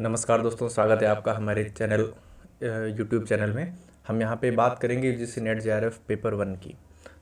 नमस्कार दोस्तों, स्वागत है आपका हमारे चैनल यूट्यूब चैनल में। हम यहाँ पे बात करेंगे यूजीसी नेट जेआरएफ पेपर 1 की।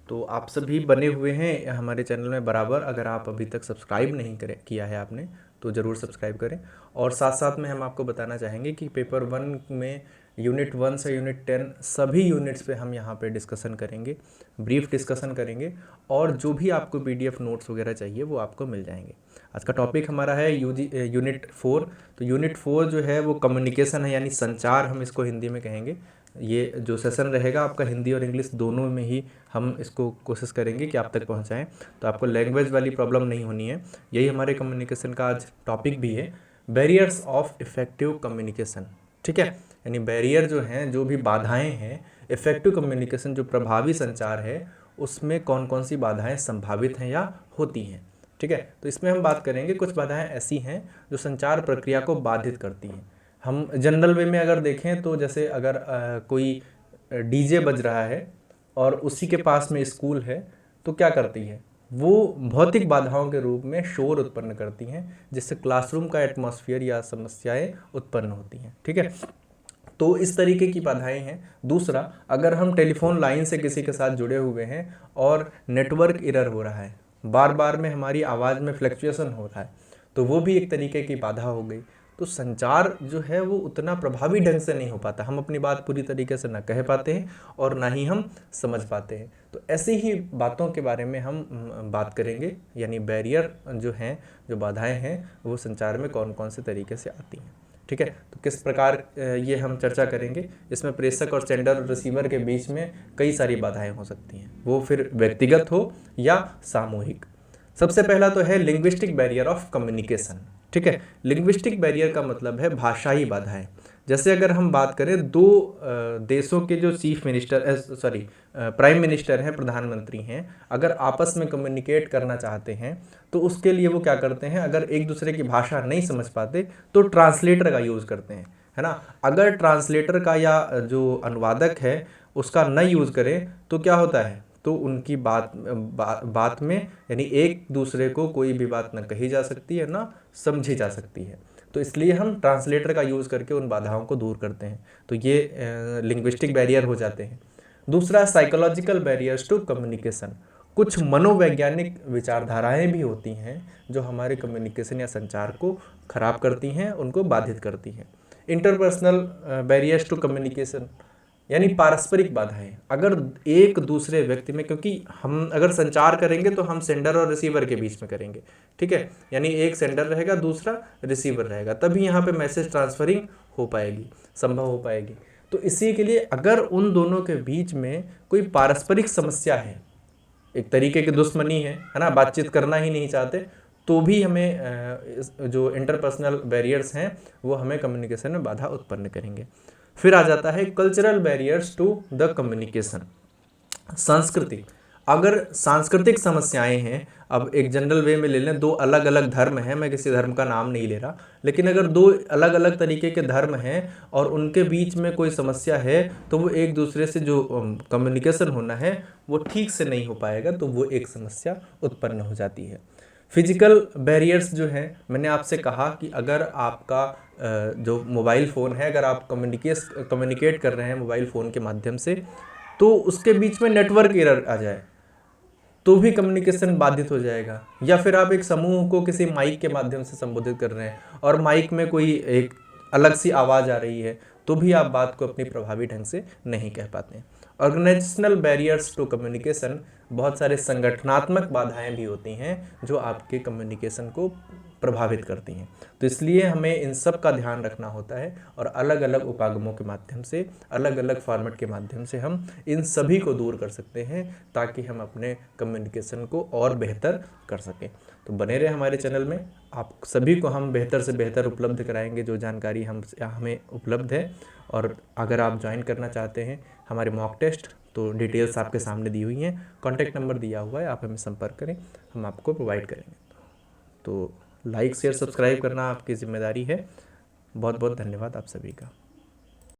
तो आप सभी बने हुए हैं हमारे चैनल में बराबर। अगर आप अभी तक सब्सक्राइब नहीं किया है आपने तो ज़रूर सब्सक्राइब करें। और साथ साथ में हम आपको बताना चाहेंगे कि पेपर 1 में यूनिट 1 से यूनिट 10 सभी यूनिट्स पे हम यहाँ पे डिस्कशन करेंगे, ब्रीफ डिस्कशन करेंगे। और जो भी आपको पीडीएफ नोट्स वगैरह चाहिए वो आपको मिल जाएंगे। आज का टॉपिक हमारा है यूनिट 4। तो यूनिट 4 जो है वो कम्युनिकेशन है, यानी संचार हम इसको हिंदी में कहेंगे। ये जो सेशन रहेगा आपका हिंदी और इंग्लिश दोनों में ही हम इसको कोशिश करेंगे कि आप तक पहुंचाएं, तो आपको लैंग्वेज वाली प्रॉब्लम नहीं होनी है। यही हमारे कम्युनिकेशन का आज टॉपिक भी है, बैरियर्स ऑफ इफेक्टिव कम्युनिकेशन। ठीक है, यानी बैरियर जो हैं, जो भी बाधाएं हैं, इफेक्टिव कम्युनिकेशन जो प्रभावी संचार है उसमें कौन कौन सी बाधाएं संभावित हैं या होती हैं। ठीक है, तो इसमें हम बात करेंगे कुछ बाधाएं ऐसी हैं जो संचार प्रक्रिया को बाधित करती हैं। हम जनरल वे में अगर देखें तो जैसे अगर कोई डीजे बज रहा है और उसी के पास में स्कूल है तो क्या करती है, वो भौतिक बाधाओं के रूप में शोर उत्पन्न करती हैं, जिससे क्लासरूम का एटमॉस्फेयर या समस्याएं उत्पन्न होती हैं। ठीक है, तो इस तरीके की बाधाएं हैं। दूसरा, अगर हम टेलीफोन लाइन से किसी के साथ जुड़े हुए हैं और नेटवर्क एरर हो रहा है, बार बार में हमारी आवाज़ में फ्लक्चुएशन हो रहा है, तो वो भी एक तरीके की बाधा हो गई। तो संचार जो है वो उतना प्रभावी ढंग से नहीं हो पाता, हम अपनी बात पूरी तरीके से ना कह पाते हैं और ना ही हम समझ पाते हैं। तो ऐसी ही बातों के बारे में हम बात करेंगे, यानी बैरियर जो हैं, जो बाधाएं हैं, वो संचार में कौन कौन से तरीके से आती हैं। ठीक है, तो किस प्रकार ये हम चर्चा करेंगे। इसमें प्रेषक और सेंडर और रिसीवर के बीच में कई सारी बाधाएं हो सकती हैं, वो फिर व्यक्तिगत हो या सामूहिक। सबसे पहला तो है लिंग्विस्टिक बैरियर ऑफ कम्युनिकेशन। ठीक है, लिंग्विस्टिक बैरियर का मतलब है भाषाई बाधाएं। जैसे अगर हम बात करें दो देशों के जो चीफ मिनिस्टर प्राइम मिनिस्टर हैं, प्रधानमंत्री हैं, अगर आपस में कम्युनिकेट करना चाहते हैं तो उसके लिए वो क्या करते हैं, अगर एक दूसरे की भाषा नहीं समझ पाते तो ट्रांसलेटर का यूज़ करते हैं, है ना। अगर ट्रांसलेटर का या जो अनुवादक है उसका न यूज़ करें तो क्या होता है, तो उनकी बात में यानी एक दूसरे को कोई भी बात ना कही जा सकती है ना समझी जा सकती है। तो इसलिए हम ट्रांसलेटर का यूज़ करके उन बाधाओं को दूर करते हैं। तो ये लिंग्विस्टिक बैरियर हो जाते हैं। दूसरा, साइकोलॉजिकल बैरियर्स टू कम्युनिकेशन। कुछ मनोवैज्ञानिक विचारधाराएं भी होती हैं जो हमारे कम्युनिकेशन या संचार को खराब करती हैं, उनको बाधित करती हैं। इंटरपर्सनल बैरियर्स टू कम्युनिकेशन, यानी पारस्परिक बाधाएं। अगर एक दूसरे व्यक्ति में, क्योंकि हम अगर संचार करेंगे तो हम सेंडर और रिसीवर के बीच में करेंगे। ठीक है, यानी एक सेंडर रहेगा, दूसरा रिसीवर रहेगा, तभी यहाँ पे मैसेज ट्रांसफरिंग हो पाएगी, संभव हो पाएगी। तो इसी के लिए अगर उन दोनों के बीच में कोई पारस्परिक समस्या है, एक तरीके की दुश्मनी है ना, बातचीत करना ही नहीं चाहते, तो भी हमें जो इंटरपर्सनल बैरियर्स हैं वो हमें कम्युनिकेशन में बाधा उत्पन्न करेंगे। फिर आ जाता है cultural barriers to the communication. संस्कृति, अगर सांस्कृतिक समस्याएं हैं, अब एक जनरल वे में ले लें, दो अलग अलग धर्म हैं, मैं किसी धर्म का नाम नहीं ले रहा, लेकिन अगर दो अलग अलग तरीके के धर्म हैं और उनके बीच में कोई समस्या है तो वो एक दूसरे से जो कम्युनिकेशन होना है वो ठीक से नहीं हो पाएगा, तो वो एक समस्या उत्पन्न हो जाती है। फिजिकल बैरियर्स जो हैं, मैंने आपसे कहा कि अगर आपका जो मोबाइल फ़ोन है, अगर आप कम्युनिकेट कर रहे हैं मोबाइल फ़ोन के माध्यम से, तो उसके बीच में नेटवर्क एरर आ जाए तो भी कम्युनिकेशन बाधित हो जाएगा। या फिर आप एक समूह को किसी माइक के माध्यम से संबोधित कर रहे हैं और माइक में कोई एक अलग सी आवाज़ आ रही है, तो भी आप बात को अपनी प्रभावी ढंग से नहीं कह पाते हैं। ऑर्गेनाइजेशनल बैरियर्स टू कम्युनिकेशन, बहुत सारे संगठनात्मक बाधाएं भी होती हैं जो आपके कम्युनिकेशन को प्रभावित करती हैं। तो इसलिए हमें इन सब का ध्यान रखना होता है और अलग अलग उपागमों के माध्यम से, अलग अलग फॉर्मेट के माध्यम से हम इन सभी को दूर कर सकते हैं ताकि हम अपने कम्युनिकेशन को और बेहतर कर सकें। तो बने रहे हमारे चैनल में, आप सभी को हम बेहतर से बेहतर उपलब्ध कराएंगे जो जानकारी हमें उपलब्ध है। और अगर आप ज्वाइन करना चाहते हैं हमारे मॉक टेस्ट, तो डिटेल्स आपके सामने दी हुई हैं, कॉन्टैक्ट नंबर दिया हुआ है, आप हमें संपर्क करें, हम आपको प्रोवाइड करेंगे। तो लाइक शेयर सब्सक्राइब करना आपकी जिम्मेदारी है। बहुत बहुत धन्यवाद आप सभी का।